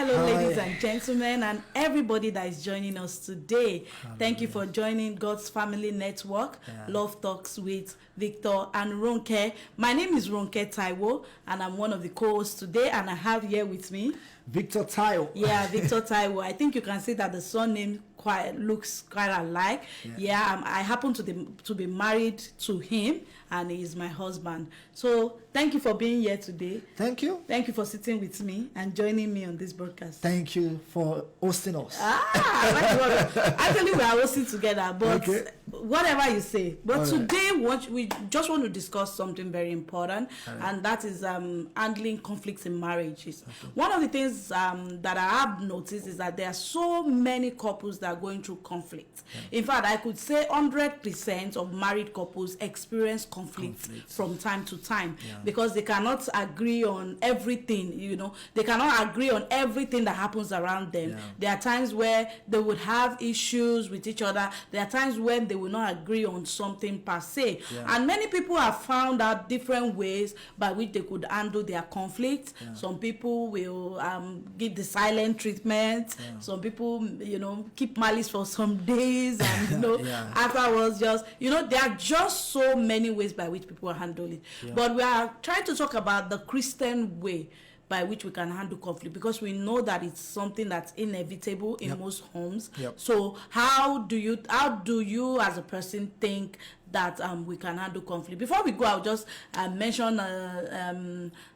Hello, Hi. ladies and gentlemen, and everybody that is joining us today. Thank you for joining God's Family Network, Love Talks with Victor and Ronke. My name is Ronke Taiwo, and I'm one of the co-hosts today, and I have here with me Victor Taiwo. Yeah, Victor Taiwo. I think you can see that the surname looks quite alike. I happen to be married to him, and he is my husband. So thank you for being here today. Thank you. Thank you for sitting with me and joining me on this broadcast. Thank you for hosting us. Actually, we are hosting together, but whatever you say. But today, we just want to discuss something very important, and that is handling conflicts in marriages. One of the things that I have noticed is that there are so many couples that are going through conflict. In fact, I could say 100% of married couples experience conflict from time to time because they cannot agree on everything. They cannot agree on everything that happens around them. There are times where they would have issues with each other. There are times when they will not agree on something per se. And many people have found out different ways by which they could handle their conflict. Some people will give the silent treatment. Some people, keep malice for some days, and afterwards there are just so many ways by which people handle it. But we are trying to talk about the Christian way by which we can handle conflict, because we know that it's something that's inevitable in most homes. So how do you as a person think that we can handle conflict? Before we go, I'll just mention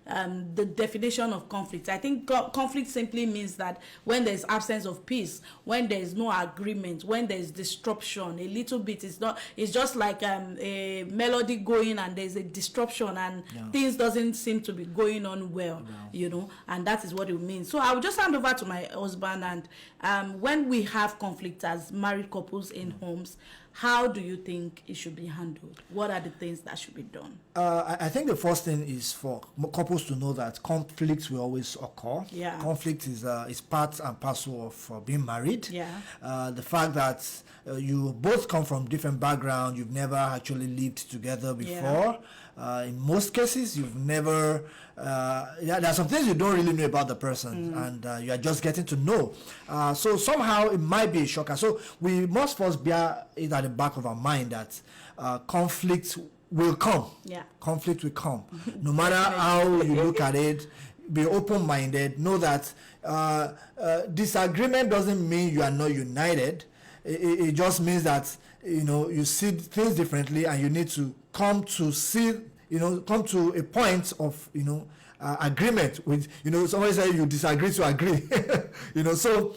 the definition of conflict. I think conflict simply means that when there's absence of peace, when there is no agreement, when there is disruption, a little bit, it's just like a melody going and there's a disruption and things doesn't seem to be going on well, and that is what it means. So I'll just hand over to my husband, and when we have conflict as married couples in homes, how do you think it should be handled? What are the things that should be done? I think the first thing is for couples to know that conflicts will always occur. Conflict is part and parcel of being married. The fact that you both come from different backgrounds, you've never actually lived together before. In most cases, you've never... there are some things you don't really know about the person, and you are just getting to know. So somehow it might be a shocker. So we must first bear it at the back of our mind that conflict will come. Conflict will come. No matter how you look at it, be open-minded. Know that disagreement doesn't mean you are not united. It just means that you see things differently, and you need to come to a point of agreement with somebody said you disagree to agree. So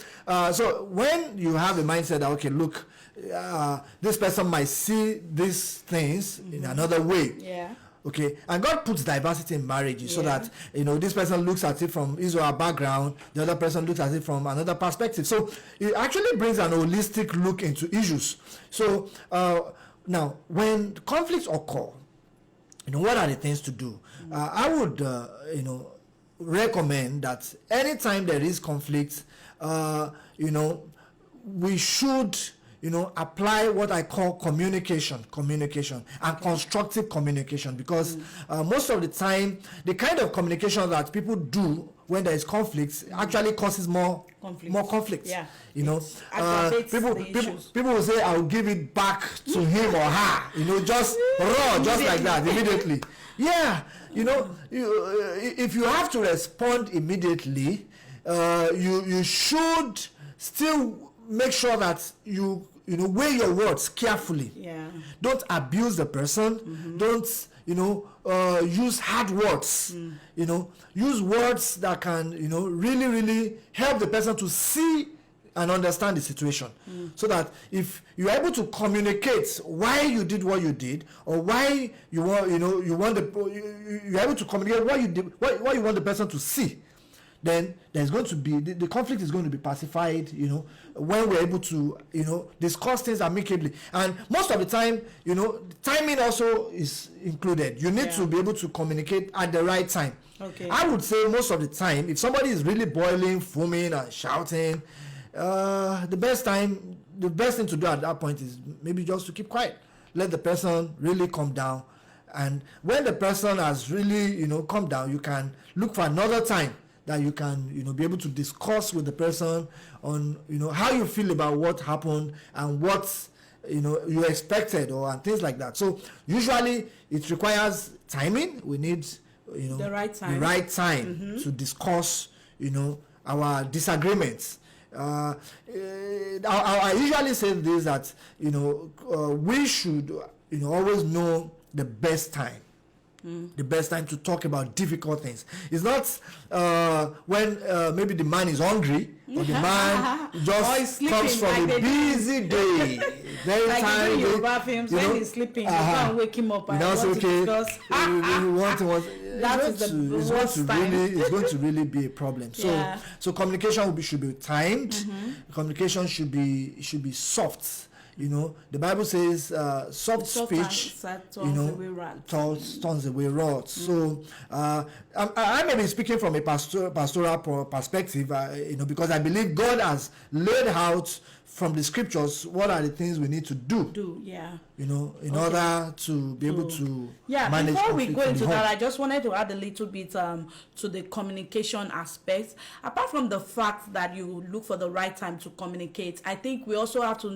when you have the mindset that, okay, look, this person might see these things in another way. Okay, and God puts diversity in marriages so that this person looks at it from his or her background, the other person looks at it from another perspective. So it actually brings an holistic look into issues. So now, when conflicts occur, what are the things to do? I would recommend that anytime there is conflict, we should apply what I call communication and constructive communication, because most of the time the kind of communication that people do when there is conflict actually causes more conflict. People will say, I'll give it back to him or her, just like that immediately. If you have to respond immediately, you should still make sure that you weigh your words carefully. Don't abuse the person. Don't use hard words. Use words that can really, really help the person to see and understand the situation, so that if you're able to communicate why you did what you did, or why you're able to communicate what you did, what you want the person to see, then there's going to be the conflict is going to be pacified, when we're able to discuss things amicably. And most of the time, timing also is included. You need to be able to communicate at the right time. I would say most of the time, if somebody is really boiling, foaming and shouting, the best thing to do at that point is maybe just to keep quiet. Let the person really calm down, and when the person has really calmed down, you can look for another time that you can, be able to discuss with the person on, how you feel about what happened and what, you expected and things like that. So usually it requires timing. We need, the right time, to discuss, our disagreements. I usually say this, that, we should, always know the best time. The best time to talk about difficult things. It's not when maybe the man is hungry or the man just comes from a busy day. Very like tired. in Yoruba films, when he's sleeping, you can't wake him up and want to discuss. It's going to really be a problem. So communication should be timed. Communication should be soft. The Bible says soft speech turns away wrath. So I may be speaking from a pastoral perspective, because I believe God has laid out from the scriptures what are the things we need to do. In order to be able to manage. Before we go into that, I just wanted to add a little bit to the communication aspect. Apart from the fact that you look for the right time to communicate, I think we also have to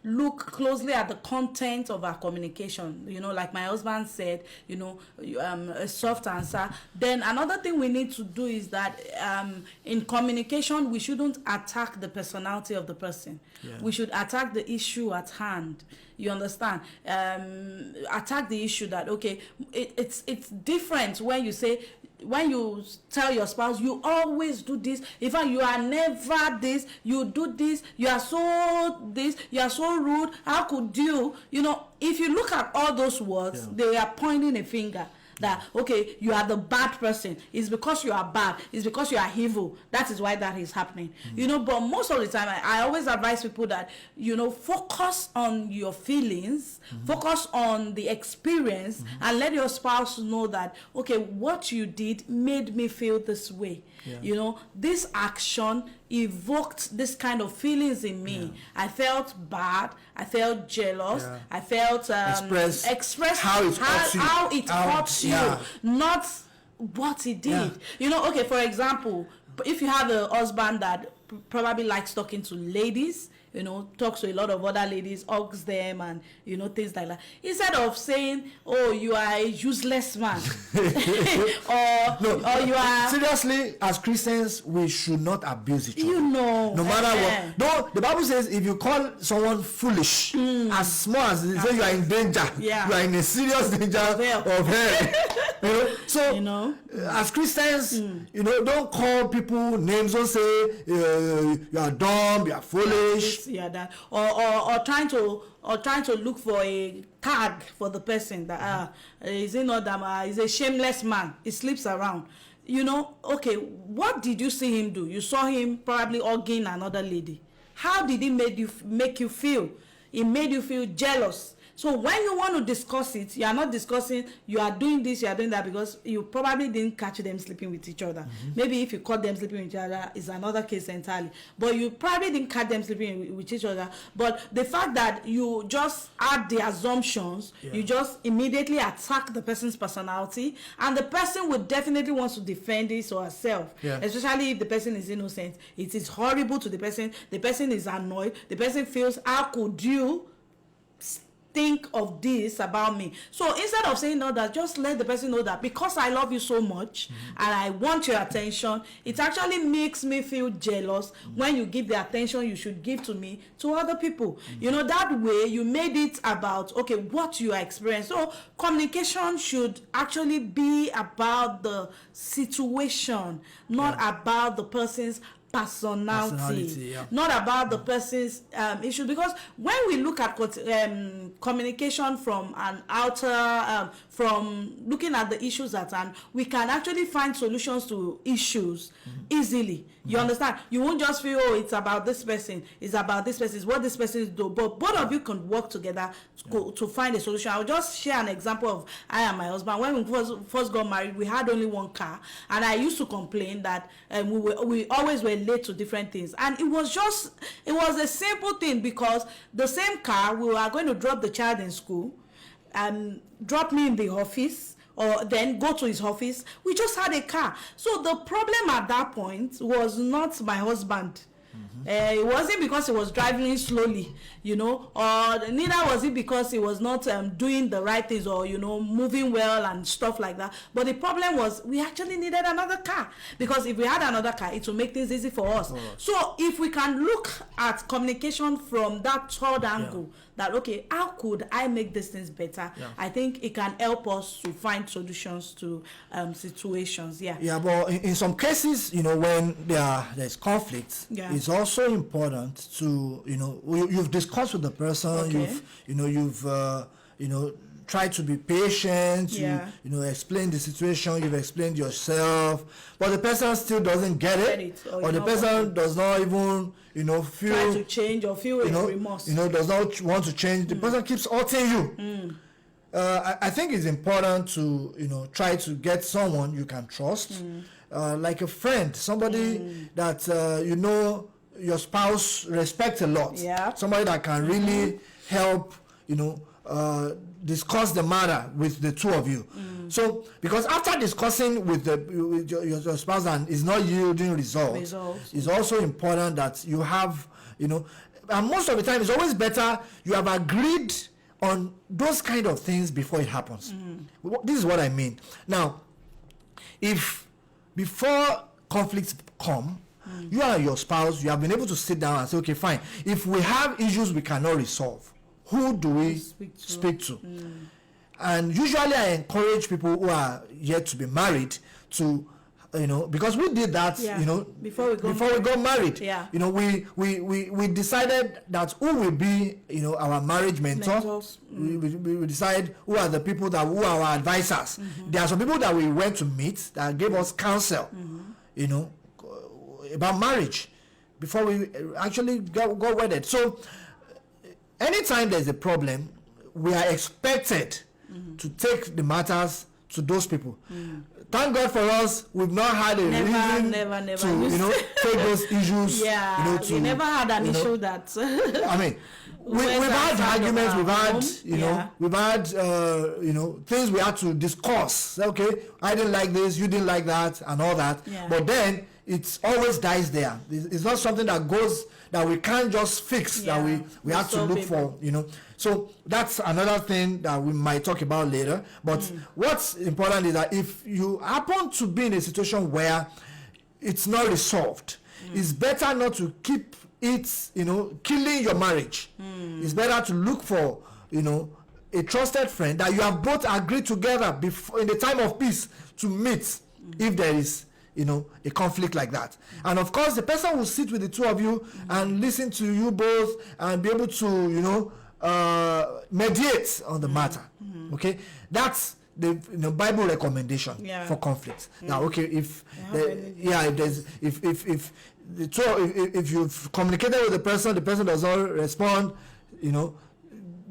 look closely at the content of our communication. Like my husband said, a soft answer. Then another thing we need to do is that in communication, we shouldn't attack the personality of the person. We should attack the issue at hand. You understand? Attack the issue that, okay, it's different when you tell your spouse, you always do this. In fact, you are never this. You do this. You are so this. You are so rude. How could you? If you look at all those words, they are pointing a finger. That, okay, you are the bad person. It's because you are bad. It's because you are evil. That is why that is happening. But most of the time, I always advise people that, focus on your feelings, focus on the experience, and let your spouse know that, okay, what you did made me feel this way. This action evoked this kind of feelings in me. I felt bad. I felt jealous. I felt express how it hurts you, not what he did. Okay, for example, if you have a husband that probably likes talking to ladies, talks to a lot of other ladies, hugs them, and things like that. Instead of saying, "Oh, you are a useless man," or you are. Seriously, as Christians, we should not abuse each other. No matter what. Though the Bible says, if you call someone foolish, as small as they say, you are in danger. You are in a serious danger of hell. So as Christians, don't call people names. Don't say you are dumb, you are foolish. That or trying to look for a tag for the person that is he not that he's a shameless man, he sleeps around. Okay, what did you see him do? You saw him probably hugging another lady. How did he make you feel? It made you feel jealous. So when you want to discuss it, you are not discussing, you are doing this, you are doing that, because you probably didn't catch them sleeping with each other. Maybe if you caught them sleeping with each other, is another case entirely. But you probably didn't catch them sleeping with each other. But the fact that you just add the assumptions, you just immediately attack the person's personality, and the person would definitely want to defend his or herself, especially if the person is innocent. It is horrible to the person is annoyed, the person feels, how could you think of this about me? So instead of saying no, that just let the person know that because I love you so much and I want your attention, it actually makes me feel jealous when you give the attention you should give to me to other people. That way you made it about, okay, what you are experiencing. So communication should actually be about the situation, not about the person's personality, not about the person's issue. Because when we look at communication from an outer, from looking at the issues at hand, we can actually find solutions to issues easily. You understand? You won't just feel, oh, it's about this person, it's about this person, it's what this person is doing. But both of you can work together to find a solution. I'll just share an example of I and my husband. When we first got married, we had only one car, and I used to complain that we always were late to different things. And it was a simple thing, because the same car, we were going to drop the child in school and drop me in the office. or then go to his office. We just had a car. So the problem at that point was not my husband. It wasn't because he was driving slowly, you know, or neither was it because he was not doing the right things or, you know, moving well and stuff like that. But the problem was we actually needed another car, because if we had another car, it will make things easy for us. So if we can look at communication from that third angle, that okay, how could I make these things better? I think it can help us to find solutions to situations. But in some cases, you know, when there's conflict, it's also important to, you know, you've discussed with the person, you've try to be patient, you know, explain the situation, you've explained yourself, but the person still doesn't get it, or the person does not even, you know, feel try to change or feel remorse, you know, does not want to change. The person keeps hurting you. I think it's important to, you know, try to get someone you can trust, like a friend, somebody that you know your spouse respects a lot, somebody that can really help, you know, discuss the matter with the two of you. So because after discussing with your spouse and is not yielding results, it's also important that you have, you know, and most of the time it's always better you have agreed on those kind of things before it happens. This is what I mean. Now, if before conflicts come, you and your spouse, you have been able to sit down and say, okay, fine, if we have issues we cannot resolve, who do we speak to? And usually I encourage people who are yet to be married to, you know, because we did that, you know, before we got married. You know, we decided that who will be, you know, our marriage mentors. We decide who are the people who are our advisors. There are some people that we went to meet that gave us counsel, you know, about marriage before we actually got wedded. So anytime there's a problem, we are expected to take the matters to those people. Thank God for us, we've not had a reason to, you know, take those issues. You know, we never had an issue that. I mean, we've had arguments, we've had, you know, we've had, you know, things we had to discuss. Okay, I didn't like this, you didn't like that, and all that. But then it always dies there. It's not something that goes, that we can't just fix, that we have to look for, you know. So that's another thing that we might talk about later. But what's important is that if you happen to be in a situation where it's not resolved, it's better not to keep it, you know, killing your marriage. It's better to look for, you know, a trusted friend that you have both agreed together before, in the time of peace, to meet if there is, you know, a conflict like that. And of course, the person will sit with the two of you and listen to you both and be able to, you know, mediate on the matter. Okay, that's the, you know, Bible recommendation for conflict. Now, okay, if if you've communicated with the person does not respond, you know,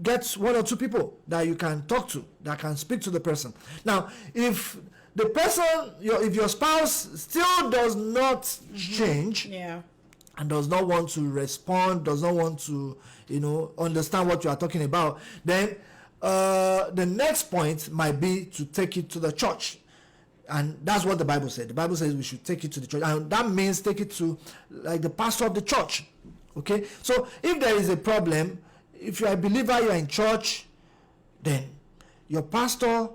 get one or two people that you can talk to, that can speak to the person. Now, if the person, if your spouse still does not change, and does not want to respond, does not want to, you know, understand what you are talking about, then the next point might be to take it to the church. And that's what the Bible said. The Bible says we should take it to the church. And that means take it to, like, the pastor of the church. Okay? So if there is a problem, if you are a believer, you are in church, then your pastor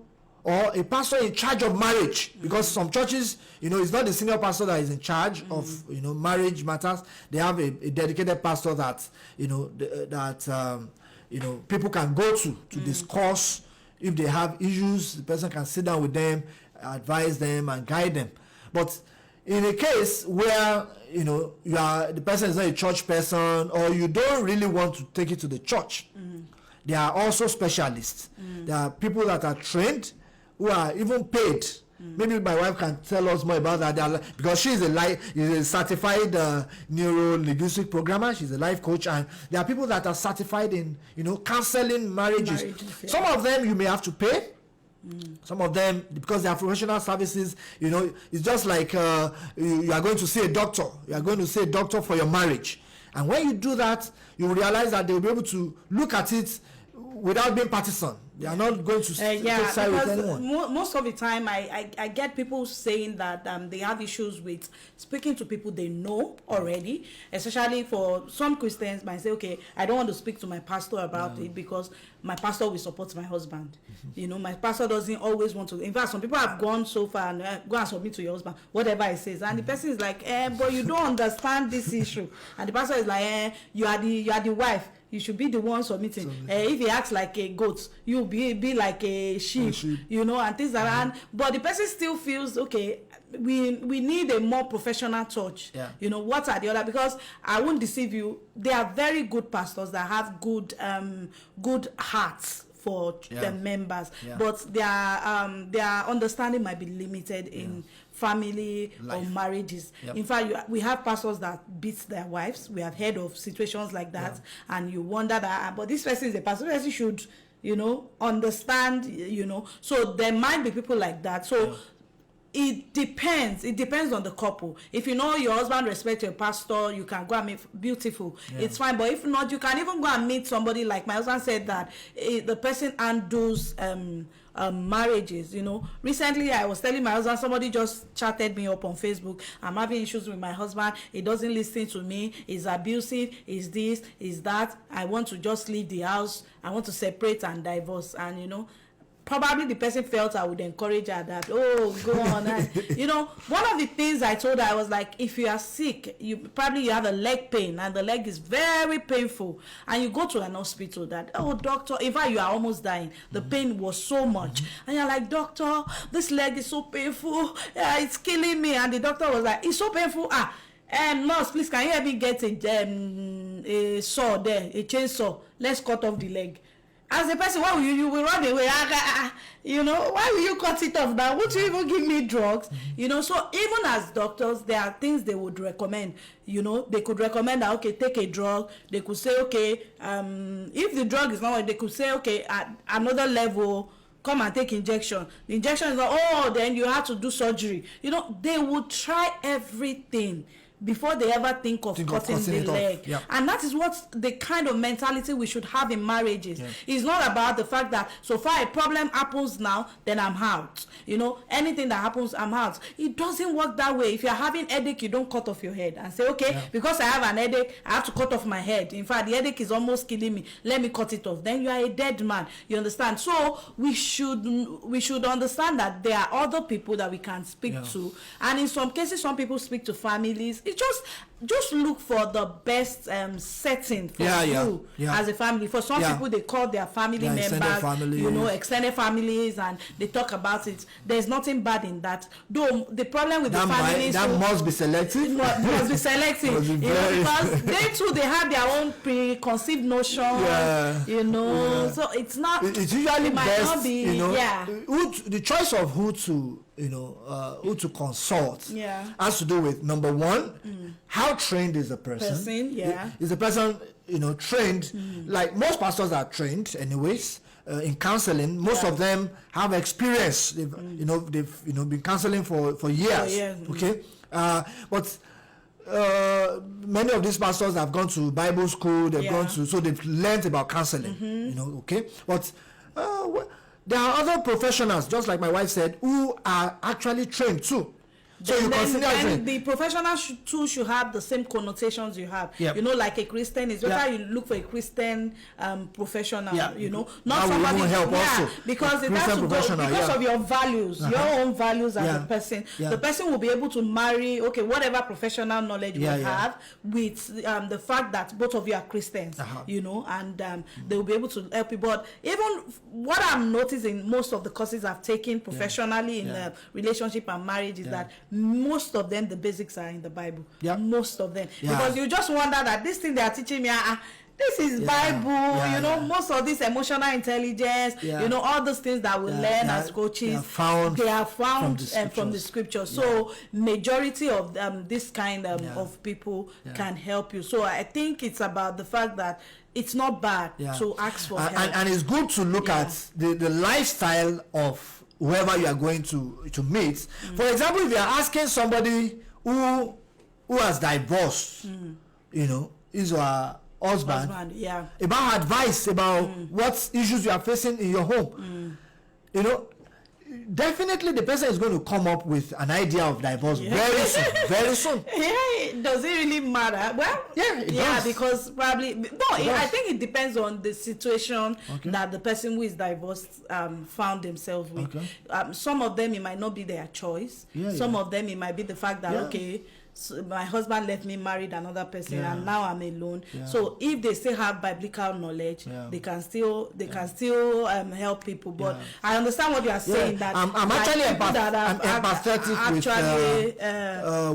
or a pastor in charge of marriage, because some churches, you know, it's not the senior pastor that is in charge of, you know, marriage matters. They have a dedicated pastor that, you know, you know, people can go to discuss if they have issues. The person can sit down with them, advise them, and guide them. But in a case where, you know, the person is not a church person, or you don't really want to take it to the church, there are also specialists. There are people that are trained, who are even paid. Maybe my wife can tell us more about that, because she is a certified neuro-linguistic programmer. She's a life coach, and there are people that are certified in, you know, counseling marriages. Some of them you may have to pay. Some of them, because they are professional services, you know, it's just like you are going to see a doctor. You are going to see a doctor for your marriage, and when you do that, you realize that they will be able to look at it without being partisan. They are not going to take side with anyone. Most of the time, I get people saying that they have issues with speaking to people they know already, especially for some Christians might say, okay, I don't want to speak to my pastor about it because my pastor will support my husband. You know, my pastor doesn't always want to. In fact, some people have gone so far and go and submit to your husband, whatever he says. And the person is like, but you don't understand this issue. And the pastor is like, you are the wife. You should be the one submitting. If he acts like a goat, you be like a sheep, you know, and things like that. But the person still feels, okay, we need a more professional touch. You know, what are the other? Because I won't deceive you, they are very good pastors that have good hearts for the members, but their understanding might be limited in family or marriages. In fact, we have pastors that beat their wives. We have heard of situations like that, and you wonder that, but this person is a pastor. This person should, you know, understand, you know. So there might be people like that. So it depends on the couple. If you know your husband respects your pastor, you can go and meet beautiful, it's fine. But if not, you can even go and meet somebody like my husband said that the person handles marriages. You know, recently I was telling my husband, somebody just chatted me up on Facebook, I'm having issues with my husband, he doesn't listen to me, he's abusive, he's this, he's that, I want to just leave the house, I want to separate and divorce. And you know, probably the person felt I would encourage her that, oh, go on. And, you know, one of the things I told her, I was like, if you are sick, you have a leg pain and the leg is very painful, and you go to an hospital that, oh, doctor, in fact, you are almost dying. The pain was so much. And you're like, doctor, this leg is so painful. It's killing me. And the doctor was like, it's so painful. Nurse, please, can you help me get a saw there, a chainsaw? Let's cut off the leg. As a person, why will you will run away? You know, why will you cut it off now? Would you even give me drugs? You know, so even as doctors, there are things they would recommend. You know, they could recommend that, okay, take a drug. They could say, okay, if the drug is not, they could say, okay, at another level, come and take injection. The injection is not, then you have to do surgery. You know, they would try everything before they ever think of cutting the leg. And that is what the kind of mentality we should have in marriages. It's not about the fact that so far a problem happens now, then I'm out. You know, anything that happens, I'm out. It doesn't work that way. If you're having headache, you don't cut off your head and say, okay, because I have an headache, I have to cut off my head. In fact, the headache is almost killing me, let me cut it off. Then you are a dead man. You understand? So we should understand that there are other people that we can speak to, and in some cases, some people speak to families. Just look for the best setting for you as a family. For some people, they call their family members, you know, extended families, and they talk about it. There's nothing bad in that. Though the problem with the families must be selective. Must be selective, you know, because they too, they have their own preconceived notion. You know, so it's not. It's usually best, you know, the choice of who to, you know, who to consult has to do with, number one, how trained is the person. Is the person, you know, trained? Like most pastors are trained anyways in counseling. Most of them have experience. They've been counseling for years. Okay, but many of these pastors have gone to Bible school. They've gone to, so they've learned about counseling. You know, okay, but there are other professionals, just like my wife said, who are actually trained too. So you consider the professional too should have the same connotations you have. You know, like a Christian, it's better you look for a Christian professional. You know, not somebody because it has to go because of your values, your own values as a person. The person will be able to marry whatever professional knowledge you have with the fact that both of you are Christians. You know, and they will be able to help you. But even what I'm noticing, most of the courses I've taken professionally in relationship and marriage is that most of them, the basics are in the Bible. Most of them, because you just wonder that this thing they are teaching me, this is Bible. You know, most of this emotional intelligence, you know, all those things that we learn as coaches, they are found from the scripture. So majority of this kind of people can help you. So I think it's about the fact that it's not bad to ask for help. And it's good to look at the lifestyle of whoever you are going to meet. For example, if you are asking somebody who has divorced, you know, his or her husband, yeah, about advice about what issues you are facing in your home, you know, definitely the person is going to come up with an idea of divorce very soon. Yeah, does it really matter? Well, yeah, it does. Because probably I think it depends on the situation that the person who is divorced found themselves with. Some of them, it might not be their choice. Some of them, it might be the fact that so my husband left me, married another person, and now I'm alone. So if they still have biblical knowledge, they can still help people. But I understand what you are saying. That I'm actually empathetic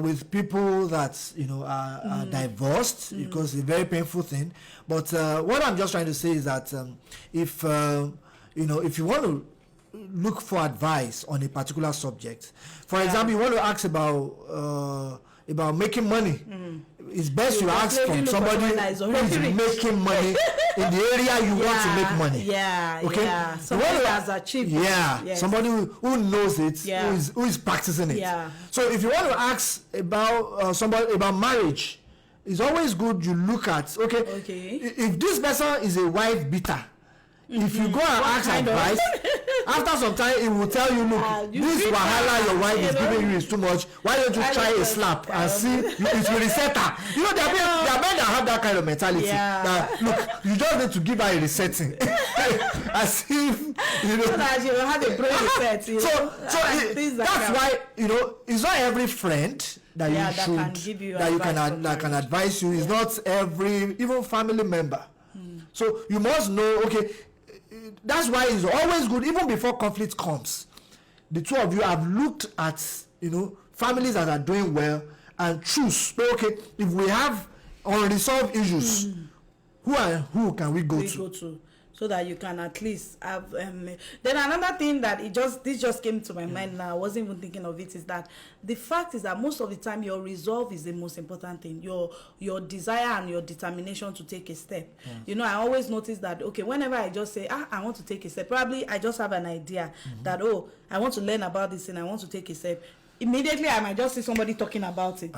with people that, you know, are divorced, because it's a very painful thing. But what I'm just trying to say is that if you know, if you want to look for advice on a particular subject, for example, you want to ask about making money, it's best you ask from somebody who is making money in the area you want to make money. Somebody has achieved somebody who knows it, who is practicing it. So if you want to ask about somebody about marriage, it's always good you look at if this person is a wife beater, if you go and ask advice, after some time it will tell you, look, this wahala your wife is giving you is too much. Why don't you try a slap and see it will reset her? You know, there are men that have that kind of mentality. That, look, you just need to give her a resetting. As if, you know, so that you have a brain reset. That's why, you know, it's not every friend that that can advise you. It's not every, even family member. So you must know, that's why it's always good, even before conflict comes, the two of you have looked at, you know, families that are doing well and choose, if we have unresolved issues, who can we go to? So that you can at least have then another thing that this just came to my mind now, I wasn't even thinking of it, is that the fact is that most of the time your resolve is the most important thing, your desire and your determination to take a step. You know, I always notice that whenever I just say I want to take a step, probably I just have an idea that I want to learn about this and I want to take a step. Immediately I might just see somebody talking about it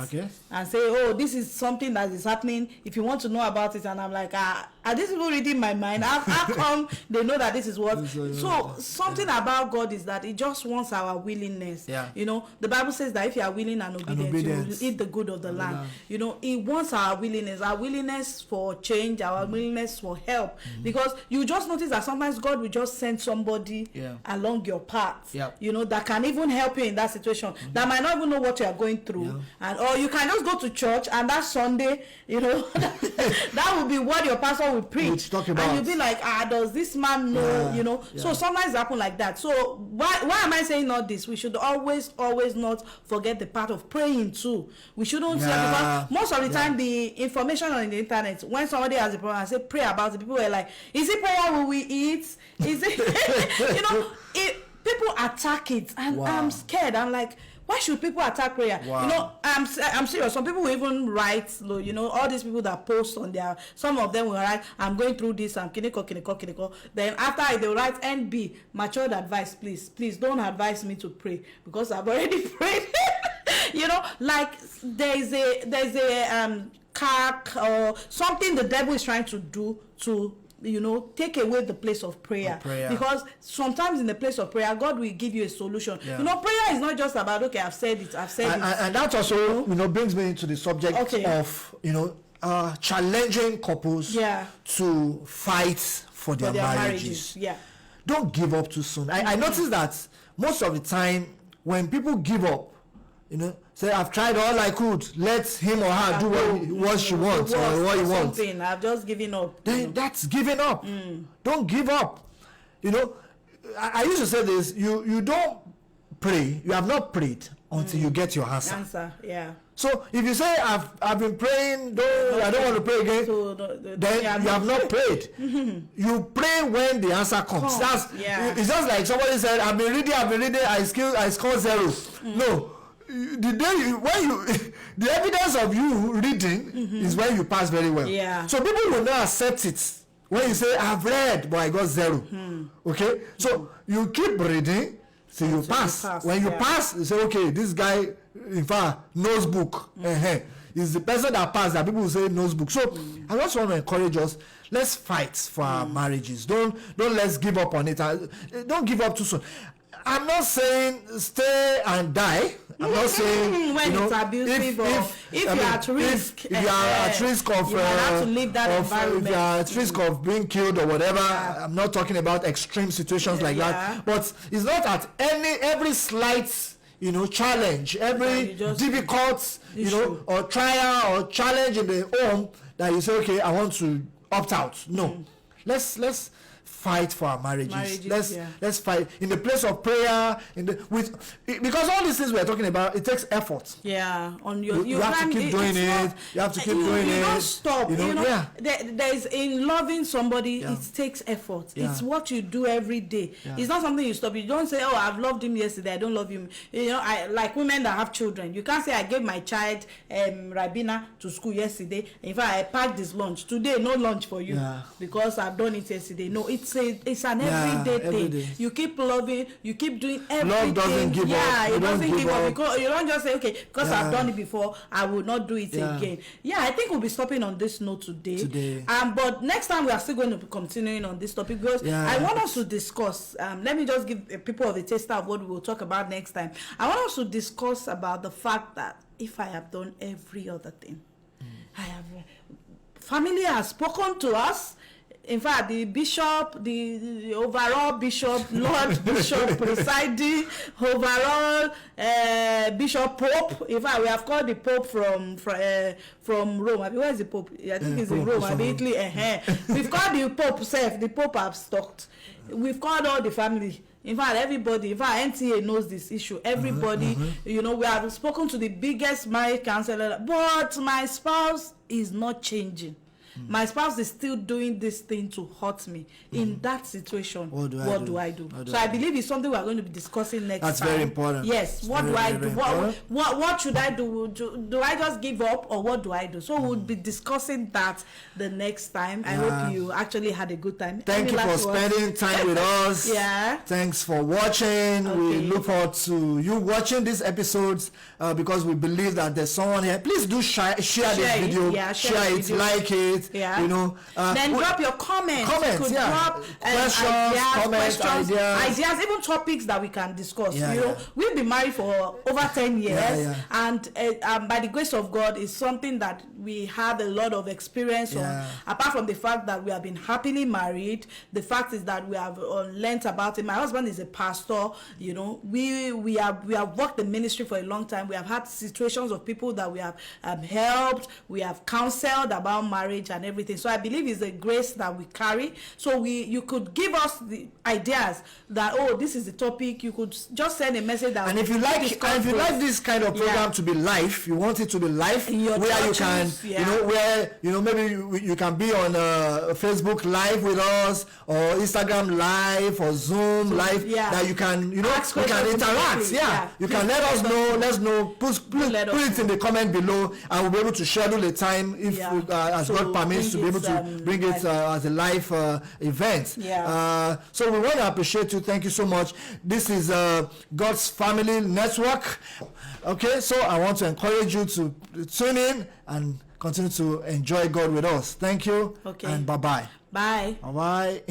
and say, this is something that is happening, if you want to know about it, and I'm like, are these people reading my mind? How come they know that this is what? So something about God is that he just wants our willingness. You know, the Bible says that if you are willing and obedient, you will eat the good of the land. You know, he wants our willingness for change, our willingness for help, because you just notice that sometimes God will just send somebody along your path, you know, that can even help you in that situation, that might not even know what you are going through, or you can just go to church and that Sunday, you know, that will be what your pastor will preach, and you'll be like, does this man know? You know, so sometimes it happen like that. So why am I saying all this? We should always not forget the part of praying too. We shouldn't say, because most of the time the information on the internet, when somebody has a problem and say pray about it, people are like, is it prayer will we eat? Is it you know, people attack it, and I'm scared. I'm like, why should people attack prayer? You know, I'm serious. Some people will even write, you know, all these people that post on their, some of them will write, I'm going through this, I'm kiniko. Then after they will write NB, matured advice, please don't advise me to pray because I've already prayed. You know, like there's a cark or something the devil is trying to do to, you know, take away the place of prayer. Because sometimes in the place of prayer, God will give you a solution. You know, prayer is not just about, I've said it. And that also, you know, brings me into the subject of, you know, challenging couples to fight for their marriages. Don't give up too soon. I noticed that most of the time when people give up, you know, say, I've tried all I could, let him or her do what she wants or what he wants. I've just given up. Then that's giving up. Don't give up. You know, I used to say this, you don't pray, you have not prayed until you get your answer. So if you say, I've been praying, I don't want to pray again, so then you have not prayed. You pray when the answer comes. It's just like somebody said, I've been reading, I scored 0. No. The evidence of you reading is when you pass very well. So people will not accept it when you say, I've read but I got 0. Okay, so you keep reading till you pass. When you pass, you say, okay, this guy in fact knows book. it's the person that passed that people will say knows book. So I just want to encourage us, let's fight for our marriages. Don't let's give up on it. Don't give up too soon. I'm not saying stay and die. I'm not saying when it's abusive, if you're at risk, if you are at risk of, you have to leave that environment. If you are at risk of being killed or whatever. I'm not talking about extreme situations like that. But it's not at every slight, challenge, every difficult, or trial or challenge in the home that you say, okay, I want to opt out. No, let's fight for our marriages. Let's fight in the place of prayer, because all these things we're talking about, it takes effort. You have to keep doing it. You have to keep doing it. You don't stop. There is, in loving somebody, it takes effort. It's what you do every day. It's not something you stop. You don't say, oh, I've loved him yesterday, I don't love him. I like women that have children. You can't say, I gave my child Rabina to school yesterday. In fact, I packed this lunch today. No lunch for you because I've done it yesterday. No, it's an everyday thing. You keep loving, you keep doing everything. Love doesn't give up. It doesn't give up. Because you don't just say, okay, because I've done it before, I will not do it again. I think we'll be stopping on this note today. But next time we are still going to be continuing on this topic, because I want us to discuss. Let me just give people a taster of what we will talk about next time. I want us to discuss about the fact that if I have done every other thing, I have family has spoken to us. In fact, the bishop, the overall bishop, Lord Bishop presiding, overall Bishop Pope. In fact, we have called the Pope from Rome. Where is the Pope? I think it's in Rome. Italy. We've called the Pope self. The Pope have stalked. We've called all the family. In fact, everybody, NTA knows this issue. Everybody, we have spoken to the biggest marriage counselor, but my spouse is not changing. My spouse is still doing this thing to hurt me. In that situation, what do I do? So I believe it's something we are going to be discussing next time. That's very important. Yes. What do I do? What should I do? Do I just give up, or what do I do? So we'll be discussing that the next time. I hope you actually had a good time. Thank you for spending time with us. Thanks for watching. We look forward to you watching these episodes because we believe that there's someone here. Please do share this video. Share it, like it. Then drop your comments. Drop questions, ideas, even topics that we can discuss. We've been married for over 10 years, and by the grace of God, it's something that we have a lot of experience on. Apart from the fact that we have been happily married, the fact is that we have learnt about it. My husband is a pastor. We have worked in ministry for a long time. We have had situations of people that we have helped. We have counseled about marriage and everything. So I believe it's a grace that we carry. So you could give us the ideas that, this is the topic. You could just send a message that. And if you like this kind of program to be live, you want it to be live, where you can, maybe you can be on Facebook Live with us, or Instagram Live, or Zoom Live, that you can, we can interact. You can let us know. Let's know. Put it in the comment below, and we'll be able to schedule a time if as God permits to be able to bring it as a live event. So we want to appreciate you. Thank you so much. This is God's Family Network. Okay, so I want to encourage you to tune in and continue to enjoy God with us. Thank you. And bye-bye. Bye. Bye-bye.